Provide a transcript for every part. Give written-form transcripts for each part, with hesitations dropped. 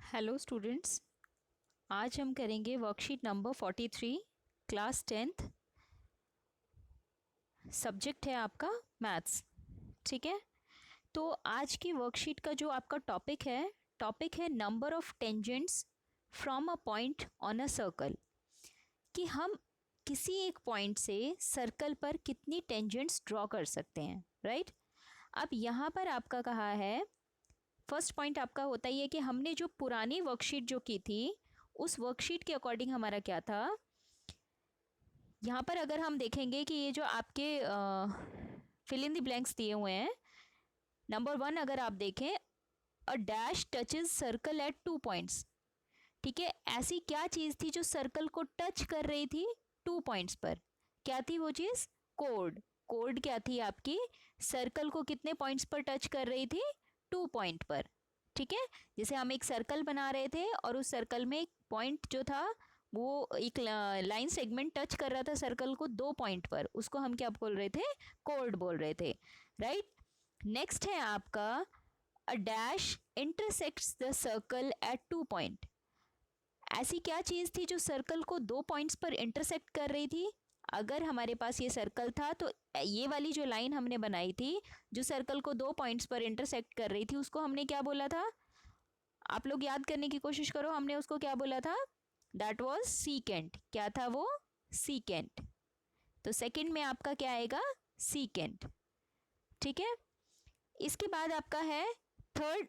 Hello students, आज हम करेंगे worksheet number 43, class 10th। Subject है आपका मैथ्स। ठीक है, तो आज की वर्कशीट का जो आपका टॉपिक है number of tangents from a point on a circle, कि हम किसी एक पॉइंट से सर्कल पर कितनी टेंजेंट्स ड्रॉ कर सकते हैं। राइट, अब यहाँ पर आपका कहा है, फर्स्ट पॉइंट आपका होता ही है कि हमने जो पुरानी वर्कशीट जो की थी उस वर्कशीट के अकॉर्डिंग हमारा क्या था। यहाँ पर अगर हम देखेंगे कि ये जो आपके फिल इन द ब्लैंक्स दिए हुए हैं, नंबर 1 अगर आप देखें, a dash touches circle eight 2 points. ठीक है, ऐसी क्या चीज़ थी जो सर्कल को टच कर रही थी 2 पॉइंट्स पर? क्या थी वो चीज़? कोड। कोड क्या थी आपकी? सर्कल को कितने पॉइंट्स पर टच कर रही थी? 2 पॉइंट पर। ठीक है, जैसे हम एक सर्कल बना रहे थे और उस सर्कल में एक पॉइंट जो था वो एक लाइन सेगमेंट टच कर रहा था सर्कल को 2 पॉइंट पर, उसको हम क्या बोल रहे थे? कोड बोल रहे थे। राइट, नेक्स्ट है आपका, a dash intersects the circle eight 2 point. ऐसी क्या चीज़ थी जो सर्कल को 2 पॉइंट्स पर इंटरसेक्ट कर रही थी? अगर हमारे पास ये सर्कल था तो ये वाली जो लाइन हमने बनाई थी जो सर्कल को 2 पॉइंट्स पर इंटरसेक्ट कर रही थी, उसको हमने क्या बोला था? आप लोग याद करने की कोशिश करो, हमने उसको क्या बोला था? That was secant. क्या था वो? सीकेंट। तो सेकंड में आपका क्या आएगा? सीकेंट। ठीक है, इसके बाद आपका है third,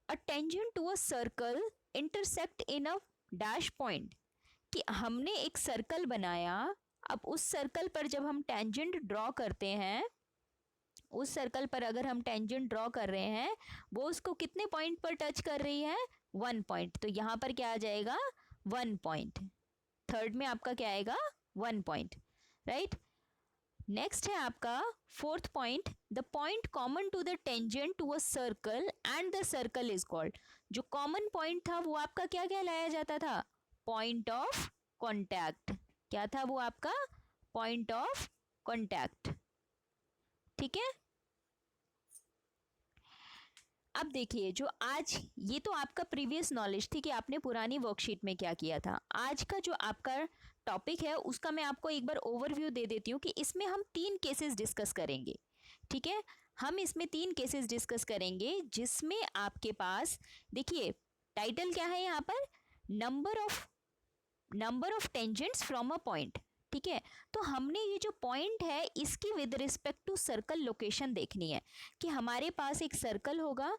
a tangent to a circle intersect in a dash point. कि हमने एक सर्कल बनाया, अब उस सर्कल पर जब हम टेंजेंट ड्रॉ करते हैं, उस सर्कल पर अगर हम टेंजेंट ड्रॉ कर रहे हैं, वो उसको कितने पॉइंट पर टच कर रही है? 1 पॉइंट। तो यहाँ पर क्या आ जाएगा? 1 पॉइंट। थर्ड में आपका क्या आएगा? 1 पॉइंट। राइट, नेक्स्ट है आपका fourth point, the point common to the tangent to a circle and the circle is called. जो कॉमन पॉइंट था वो आपका क्या कहलाया जाता था? Point of contact. क्या था वो आपका? Point of contact. ठीक है, अब देखिए, जो आज ये तो आपका प्रीवियस नॉलेज थी कि आपने पुरानी वर्कशीट में क्या किया था। आज का जो आपका टॉपिक है उसका मैं आपको एक बार ओवरव्यू दे देती हूँ कि इसमें हम 3 केसेस डिस्कस करेंगे। ठीक है, हम इसमें 3 केसेस डिस्कस करेंगे जिसमें आपके पास, देखिए टाइटल क्या है यहाँ पर? Number of tangents from a point. ठीक है, तो हमने ये जो पॉइंट है इसकी with respect to circle location देखनी है, कि हमारे पास एक सर्कल होगा।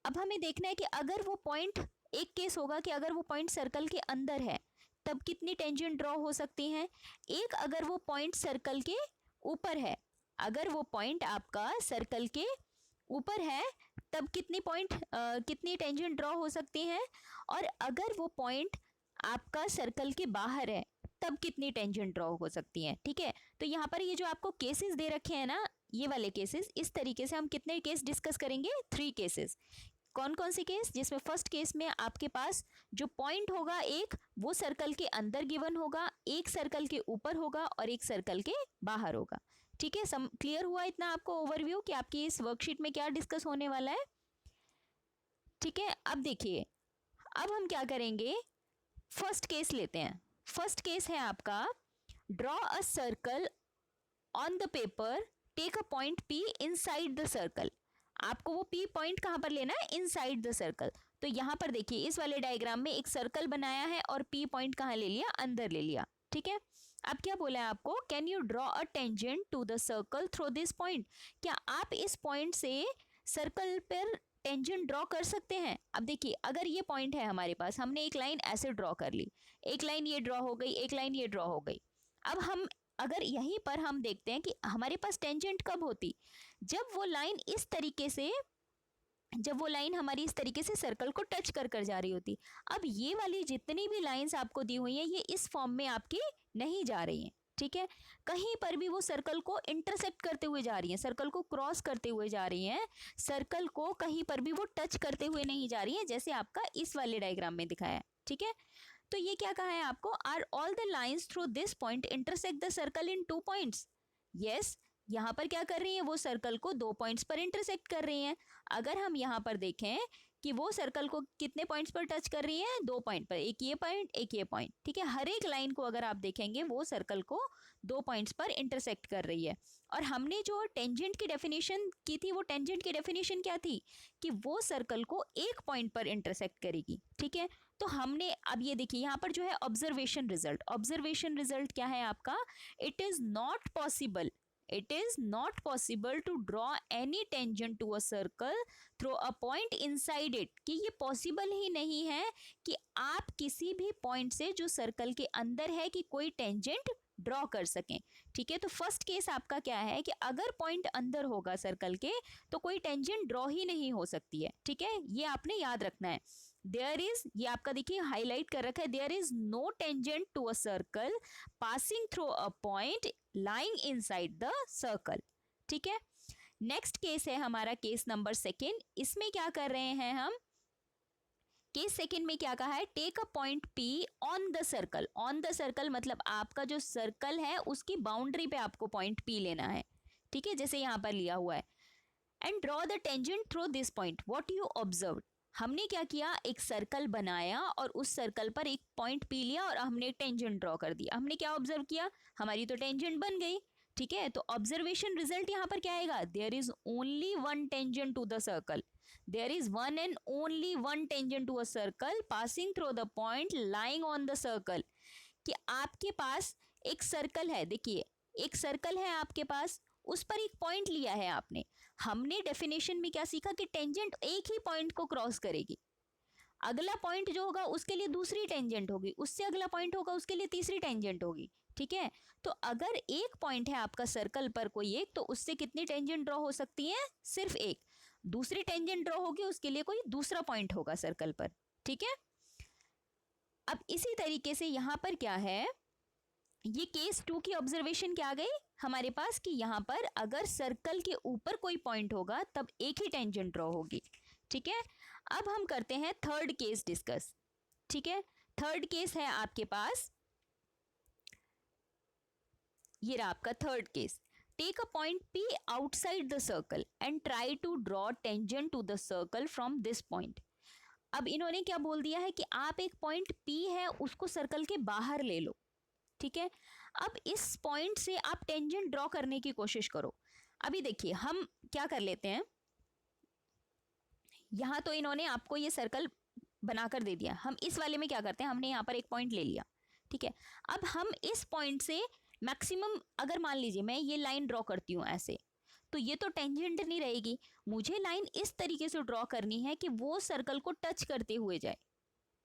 अब हमें देखना है कि अगर वो पॉइंट, एक केस होगा कि अगर वो पॉइंट सर्कल के अंदर है तब कितनी टेंजेंट ड्रॉ हो सकती हैं। एक, अगर वो पॉइंट सर्कल के ऊपर है, अगर वो पॉइंट आपका सर्कल के ऊपर है तब कितनी टेंजेंट ड्रॉ हो सकती हैं। और अगर वो पॉइंट आपका सर्कल के बाहर है तब कितनी टेंजेंट ड्रॉ हो सकती हैं। ठीक है, तो यहाँ पर ये जो आपको केसेस दे रखे हैं ना, ये वाले केसेस, इस तरीके से हम कितने केस डिस्कस करेंगे? 3 केसेस। कौन कौन से केस? जिसमें फर्स्ट केस में आपके पास जो पॉइंट होगा एक, वो सर्कल के अंदर गिवन होगा, एक सर्कल के ऊपर होगा और एक सर्कल के बाहर होगा। ठीक है, क्लियर हुआ इतना आपको ओवरव्यू कि आपकी इस वर्कशीट में क्या डिस्कस होने वाला है? ठीक है, अब देखिए, अब हम क्या करेंगे, फर्स्ट केस लेते हैं। फर्स्ट केस है आपका, draw a circle on the paper, take a point P inside the circle. आपको वो P पॉइंट कहां पर लेना है? Inside the circle. तो यहां पर देखिए, इस वाले डायग्राम में एक सर्कल बनाया है और P पॉइंट कहां ले लिया? अंदर ले लिया। ठीक है, अब क्या बोला है आपको? Can you draw a tangent to the circle through this point. क्या आप इस पॉइंट से सर्कल पर टेंजेंट ड्रॉ कर सकते हैं? अब देखिए, अगर ये पॉइंट है हमारे पास, हमने एक लाइन ऐसे ड्रॉ कर ली, एक लाइन ये ड्रॉ हो गई, एक लाइन ये ड्रॉ हो गई। अब हम अगर यहीं पर हम देखते हैं कि हमारे पास टेंजेंट कब होती? जब वो लाइन इस तरीके से, जब वो लाइन हमारी इस तरीके से सर्कल को टच कर कर जा रही होती। अब ये वाली जितनी भी लाइंस आपको दी हुई हैं, ये इस फॉर्म में आपकी नहीं जा रही हैं। ठीक है, कहीं पर भी वो सर्कल को इंटरसेक्ट करते हुए जा रही हैं, सर्कल को क्रॉस करते हुए जा रही हैं, सर्कल को कहीं पर भी वो टच करते हुए नहीं जा रही हैं, जैसे आपका इस वाले डायग्राम में दिखाया है। ठीक है, तो ये क्या कहा है आपको? Are all the lines through this point intersect the circle in 2 points. Yes, यहाँ पर क्या कर रही है? वो सर्कल को 2 पॉइंट्स पर इंटरसेक्ट कर रही हैं। अगर हम यहाँ पर देखें कि वो सर्कल को कितने पॉइंट्स पर टच कर रही है, 2 पॉइंट पर, एक ये पॉइंट एक ये पॉइंट, ठीक है। हर एक लाइन को अगर आप देखेंगे वो सर्कल को 2 पॉइंट्स पर इंटरसेक्ट कर रही है। और हमने जो टेंजेंट की डेफिनेशन की थी, वो टेंजेंट की डेफिनेशन क्या थी कि वो सर्कल को एक पॉइंट पर इंटरसेक्ट करेगी, ठीक है। तो हमने अब ये देखिए यहाँ पर जो है ऑब्जर्वेशन रिजल्ट क्या है आपका, it is not possible, it is not possible to draw any tangent to a circle through a point inside it, कि ये पॉसिबल ही नहीं है कि आप किसी भी पॉइंट से जो सर्कल के अंदर है कि कोई टेंजेंट ड्रॉ कर सकें, ठीक है। तो फर्स्ट केस आपका क्या है कि अगर पॉइंट अंदर होगा सर्कल के तो कोई टेंजेंट ड्रॉ ही नहीं हो सकती है, ठीक है। ये आपने याद रखना है। देयर इज, ये आपका देखिए हाईलाइट कर रखा है, there is no tangent to a circle passing through a point lying inside the circle, ठीक है। नेक्स्ट केस है हमारा केस नंबर सेकेंड। इसमें क्या कर रहे हैं हम, केस सेकंड में क्या कहा है, take a point P on the circle. On the circle मतलब आपका जो सर्कल है उसकी बाउंड्री पे आपको पॉइंट पी लेना है, ठीक है, जैसे यहां पर लिया हुआ है। And draw the tangent through this point, what you observe. हमने क्या किया, एक सर्कल बनाया और उस सर्कल पर एक पॉइंट पी लिया और हमने टेंजेंट ड्रॉ कर दिया। हमने क्या ऑब्जर्व किया, हमारी तो टेंजेंट बन गई, ठीक है। तो ऑब्जर्वेशन रिजल्ट यहां पर क्या आएगा, there is only one tangent to the circle, there is one and only one tangent to a circle passing through the point lying on the circle। कि आपके पास एक सर्कल है, देखिए एक सर्कल है आपके पास, उस पर एक पॉइंट लिया है आपने। हमने डेफिनेशन में क्या सीखा कि टेंजेंट एक ही पॉइंट को क्रॉस करेगी, अगला पॉइंट जो होगा उसके लिए दूसरी टेंजेंट होगी, उससे अगला पॉइंट होगा उसके लिए तीसरी टेंजेंट होगी, ठीक है। तो अगर एक पॉइंट है आपका सर्कल पर कोई एक, तो उससे कितनी टेंजेंट ड्रॉ हो सकती है, सिर्फ एक। दूसरी टेंजेंट ड्रॉ होगी उसके लिए कोई दूसरा पॉइंट होगा सर्कल पर, ठीक है। अब इसी तरीके से यहां पर क्या है, ये केस 2 की ऑब्जर्वेशन क्या आ गई हमारे पास कि यहां पर अगर सर्कल के ऊपर कोई पॉइंट होगा तब एक ही टेंजेंट ड्रॉ होगी, ठीक है। अब हम करते हैं थर्ड केस डिस्कस, ठीक है। थर्ड केस है आपके पास, ये रहा आपका third case. Take a point P outside the circle and try to draw tangent to the circle from this point. अब इन्होंने क्या बोल दिया है कि आप एक पॉइंट P है उसको सर्कल के बाहर ले लो, ठीक है। अब इस पॉइंट से आप टेंजेंट ड्रॉ करने की कोशिश करो। अभी देखिए हम क्या कर लेते हैं, यहां तो इन्होंने आपको ये सर्कल बनाकर दे दिया, हम इस वाले में क्या करते हैं, हमने यहाँ पर एक पॉइंट ले लिया, ठीक है। अब हम इस पॉइंट से मैक्सिमम, अगर मान लीजिए मैं ये लाइन ड्रॉ करती हूँ ऐसे, तो ये तो टेंजेंट नहीं रहेगी, मुझे लाइन इस तरीके से ड्रॉ करनी है कि वो सर्कल को टच करते हुए जाए,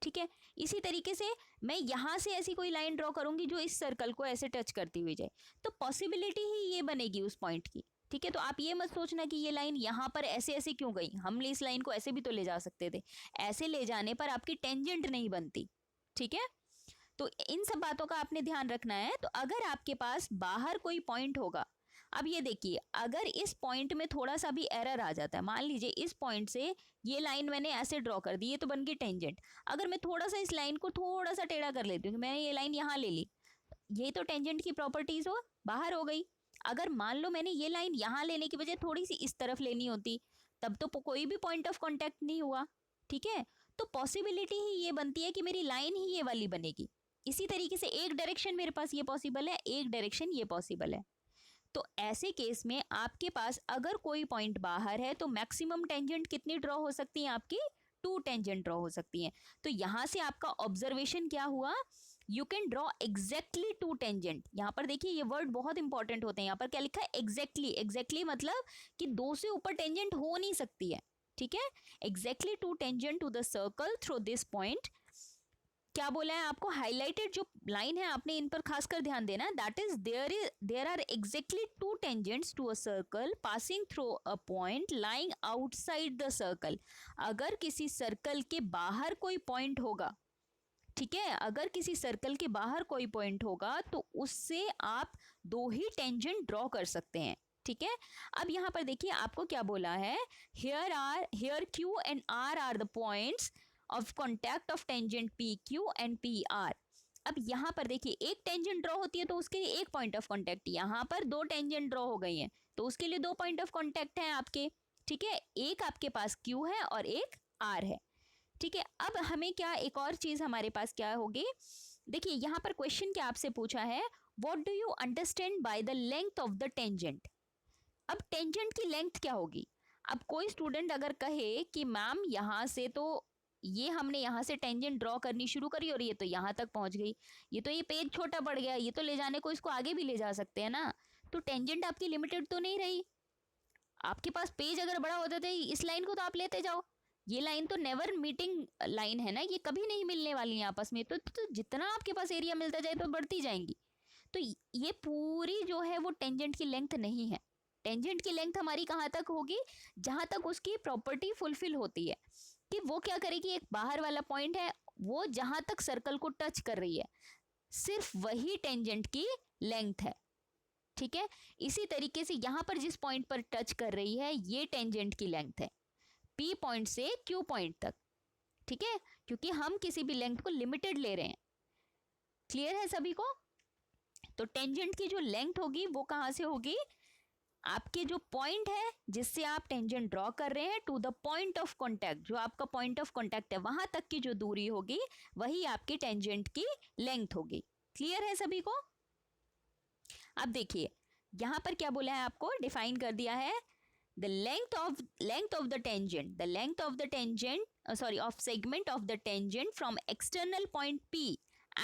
ठीक है। इसी तरीके से मैं यहां से ऐसी कोई लाइन ड्रॉ करूंगी जो इस सर्कल को ऐसे टच करती हुई जाए, तो पॉसिबिलिटी ही ये बनेगी उस पॉइंट की, ठीक है। तो आप ये मत सोचना कि ये लाइन यहाँ पर ऐसे ऐसे क्यों गई, हम इस लाइन को ऐसे भी तो ले जा सकते थे, ऐसे ले जाने पर आपकी टेंजेंट नहीं बनती, ठीक है। तो इन सब बातों का आपने ध्यान रखना है। तो अगर आपके पास बाहर कोई पॉइंट होगा, अब ये देखिए अगर इस पॉइंट में थोड़ा सा भी एरर आ जाता है, मान लीजिए इस पॉइंट से ये लाइन मैंने ऐसे ड्रॉ कर दी, ये तो बन गई टेंजेंट। अगर मैं थोड़ा सा इस लाइन को थोड़ा सा टेढ़ा कर लेती हूँ, मैंने ये लाइन यहाँ ले ली, ये तो टेंजेंट की प्रॉपर्टीज हो बाहर हो गई। अगर मान लो मैंने ये लाइन यहाँ लेने की बजाय थोड़ी सी इस तरफ लेनी होती, तब तो कोई भी पॉइंट ऑफ कॉन्टेक्ट नहीं हुआ, ठीक है। तो पॉसिबिलिटी ही ये बनती है कि मेरी लाइन ही ये वाली बनेगी। इसी तरीके से एक डायरेक्शन मेरे पास ये पॉसिबल है, एक डायरेक्शन ये पॉसिबल है। तो ऐसे केस में आपके पास अगर कोई पॉइंट बाहर है तो मैक्सिमम टेंजेंट कितनी ड्रॉ हो सकती है आपकी, 2 टेंजेंट ड्रॉ हो सकती हैं। तो यहां से आपका ऑब्जर्वेशन क्या हुआ, you can draw exactly 2 tangent. यहाँ पर देखिए ये वर्ड बहुत इंपॉर्टेंट होते हैं, यहाँ पर क्या लिखा है एग्जैक्टली, एग्जैक्टली मतलब कि 2 से ऊपर टेंजेंट हो नहीं सकती है, ठीक है। Exactly 2 tangent to the circle through this point. क्या बोला है आपको, हाईलाइटेड जो लाइन है आपने इन पर खासकर ध्यान देना, that is there are exactly 2 tangents to a circle passing through a point lying outside the circle. अगर किसी सर्कल के बाहर कोई पॉइंट होगा, ठीक है, अगर किसी सर्कल के बाहर कोई पॉइंट होगा तो उससे आप 2 ही टेंजेंट ड्रॉ कर सकते हैं, ठीक है। अब यहाँ पर देखिए आपको क्या बोला है, here Q and R are the points of contact of tangent PQ and PR। अब यहाँ पर देखिए एक टेंजेंट ड्रॉ होती है तो उसके लिए एक पॉइंट ऑफ कॉन्टैक्ट, यहाँ पर 2 टेंजेंट ड्रॉ हो गई हैं तो उसके लिए 2 पॉइंट ऑफ कॉन्टैक्ट हैं आपके, ठीक है। एक आपके पास Q है और एक आर है। ठीक है, अब हमें क्या एक और चीज हमारे पास क्या होगी, देखिए यहाँ पर क्वेश्चन क्या आपसे पूछा है, what do you understand by the length of the tangent. अब टेंजेंट की लेंथ क्या होगी। अब कोई स्टूडेंट अगर कहे कि मैम यहाँ से तो ये हमने यहाँ से टेंजेंट ड्रॉ करनी शुरू करी और ये तो यहाँ तक पहुंच गई, ये तो ये पेज छोटा पड़ गया, ये तो ले जाने को इसको आगे भी ले जा सकते हैं ना, तो टेंजेंट आपकी लिमिटेड तो नहीं रही। आपके पास पेज अगर बड़ा होता था इस लाइन को तो आप लेते जाओ, ये लाइन तो नेवर मीटिंग लाइन है ना, ये कभी नहीं मिलने वाली है आपस में, तो जितना आपके पास एरिया मिलता जाए तो बढ़ती जाएंगी। तो ये पूरी जो है वो टेंजेंट की लेंथ नहीं है। टेंजेंट की लेंथ हमारी कहाँ तक होगी, जहां तक उसकी प्रॉपर्टी फुलफिल होती है कि वो क्या करेगी, एक बाहर वाला पॉइंट है वो जहां तक सर्कल को टच कर रही है, सिर्फ वही टेंजेंट की लेंथ है। ठीक है, इसी तरीके से यहां पर जिस पॉइंट पर टच कर रही है ये टेंजेंट की लेंथ है, पी पॉइंट से क्यू पॉइंट तक। ठीक है, क्योंकि हम किसी भी लेंथ को लिमिटेड ले रहे हैं। क्लियर है सभी को। तो टेंजेंट की जो लेंथ होगी वो कहां से होगी, आपके जो पॉइंट है जिससे आप टेंजेंट ड्रॉ कर रहे हैं to the point of contact, जो आपका पॉइंट ऑफ कांटेक्ट है वहां तक की जो दूरी होगी वही आपकी टेंजेंट की लेंथ होगी। क्लियर है सभी को। अब देखिए यहां पर क्या बोला है, आपको डिफाइन कर दिया है, the length of the tangent, the length of the tangent of segment of the tangent from external point P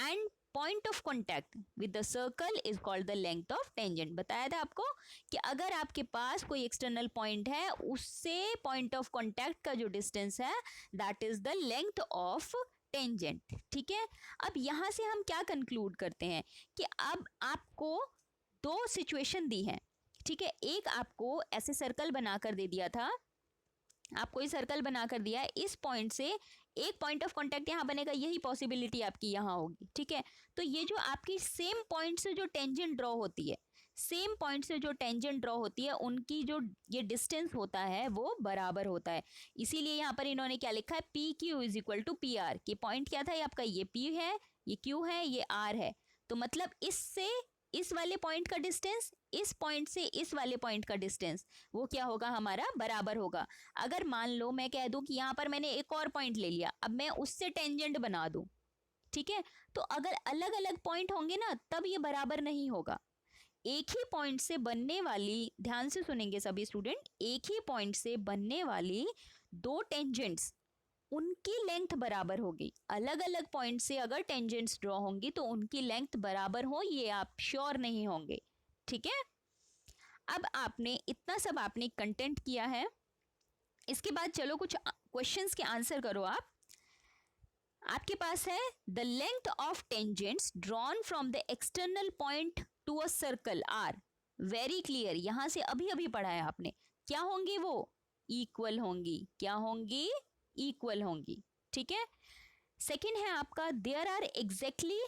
and point of contact with the circle is called the length of tangent। बताया था आपको कि अगर आपके पास कोई external point है उससे point of contact का जो डिस्टेंस है that is the length of tangent. ठीक है, अब यहां से हम क्या कंक्लूड करते हैं कि अब आपको दो सिचुएशन दी है। ठीक है, एक आपको ऐसे सर्कल बनाकर दे दिया था, आपको ये सर्कल बनाकर दिया है, इस पॉइंट से एक पॉइंट ऑफ कांटेक्ट यहाँ बनेगा, यही पॉसिबिलिटी आपकी यहाँ होगी। ठीक है, तो ये जो आपकी सेम पॉइंट से जो टेंजेंट ड्रॉ होती है, सेम पॉइंट से जो टेंजेंट ड्रॉ होती है उनकी जो ये डिस्टेंस होता है वो बराबर होता है। इसीलिए यहाँ पर इन्होंने क्या लिखा है, P Q is equal to P R. कि पॉइंट क्या था, ये आपका ये पी है, ये क्यू है, ये आर है, तो मतलब इससे इस वाले पॉइंट का डिस्टेंस, इस पॉइंट से इस वाले पॉइंट का डिस्टेंस वो क्या होगा, हमारा बराबर होगा। अगर मान लो मैं कह दूं कि यहाँ पर मैंने एक और पॉइंट ले लिया, अब मैं उससे टेंजेंट बना दूं, ठीक है, तो अगर अलग अलग पॉइंट होंगे ना तब ये बराबर नहीं होगा। एक ही पॉइंट से बनने वाली, ध्यान से सुनेंगे सभी स्टूडेंट, एक ही पॉइंट से बनने वाली दो टेंजेंट्स उनकी लेंथ बराबर होगी। अलग अलग पॉइंट से अगर टेंजेंट्स ड्रॉ होंगी तो उनकी लेंथ बराबर हो ये आप श्योर नहीं होंगे। ठीक है, अब आपने इतना सब आपने कंटेंट किया है, इसके बाद चलो कुछ क्वेश्चंस के आंसर करो आप। आपके पास है the length of tangents drawn from the external point to a circle are, very clear, यहां से अभी अभी पढ़ा है आपने, क्या होंगी वो, इक्वल होंगी। क्या होंगी, इक्वल होंगी। ठीक है, सेकेंड है आपका there are exactly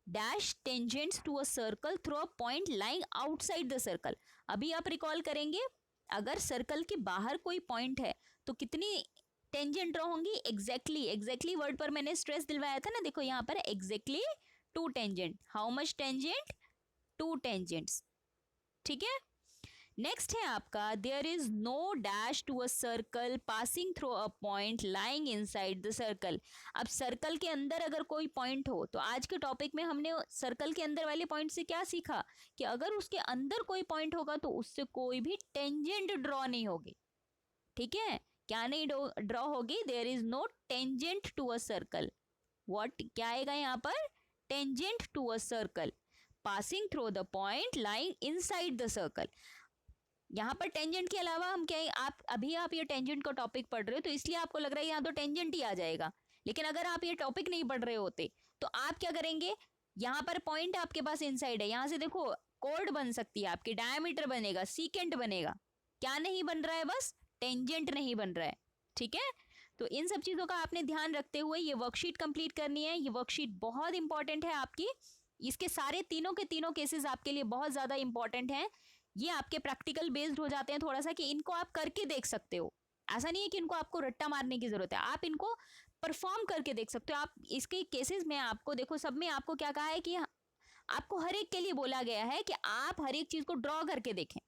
dash tangents to a circle through a point lying outside the circle. अभी आप रिकॉल करेंगे, अगर सर्कल के बाहर कोई पॉइंट है तो कितनी टेंजेंट ड्रॉ होंगी, एग्जैक्टली, एग्जैक्टली वर्ड पर मैंने स्ट्रेस दिलवाया था ना, देखो यहाँ पर exactly two tangent, how much tangent, two tangents. ठीक है, नेक्स्ट है आपका there is no dash to a circle passing through a point lying inside the circle. अब सर्कल के अंदर अगर कोई पॉइंट हो, तो आज के टॉपिक में हमने सर्कल के अंदर वाले पॉइंट से क्या सीखा कि अगर उसके अंदर कोई पॉइंट होगा तो उससे कोई भी टेंजेंट ड्रॉ नहीं होगी। ठीक है, क्या नहीं ड्रॉ होगी, there is no tangent to a circle. What क्या आएगा यहाँ पर, tangent to a circle passing through the point lying inside the circle. यहाँ पर टेंजेंट के अलावा हम क्या, आप ये टेंजेंट का टॉपिक पढ़ रहे हो तो इसलिए आपको लग रहा है यहाँ तो टेंजेंट ही आ जाएगा, लेकिन अगर आप ये टॉपिक नहीं पढ़ रहे होते तो आप क्या करेंगे, यहाँ पर पॉइंट आपके पास इनसाइड है, यहाँ से देखो कोड बन सकती है आपकी, डायमीटर बनेगा, सीकेंट बनेगा, क्या नहीं बन रहा है, बस टेंजेंट नहीं बन रहा है। ठीक है, तो इन सब चीजों का आपने ध्यान रखते हुए ये वर्कशीट कंप्लीट करनी है। ये वर्कशीट बहुत इंपॉर्टेंट है आपकी, इसके सारे तीनों के तीनों केसेस आपके लिए बहुत ज्यादा इंपॉर्टेंट हैं। ये आपके प्रैक्टिकल बेस्ड हो जाते हैं थोड़ा सा, कि इनको आप करके देख सकते हो, ऐसा नहीं है कि इनको आपको रट्टा मारने की जरूरत है, आप इनको परफॉर्म करके देख सकते हो। आप इसके केसेस में आपको देखो, सब में आपको क्या कहा है कि आपको हर एक के लिए बोला गया है कि आप हर एक चीज को ड्रॉ करके देखें।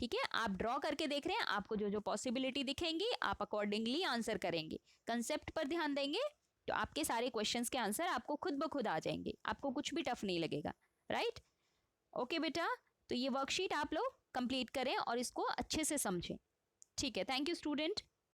ठीक है, आप ड्रॉ करके देख रहे हैं, आपको जो जो पॉसिबिलिटी दिखेंगी आप अकॉर्डिंगली आंसर करेंगे, कंसेप्ट पर ध्यान देंगे तो आपके सारे क्वेश्चंस के आंसर आपको खुद ब खुद आ जाएंगे, आपको कुछ भी टफ नहीं लगेगा। राइट, ओके बेटा, तो ये वर्कशीट आप लोग कंप्लीट करें और इसको अच्छे से समझें। ठीक है, थैंक यू स्टूडेंट।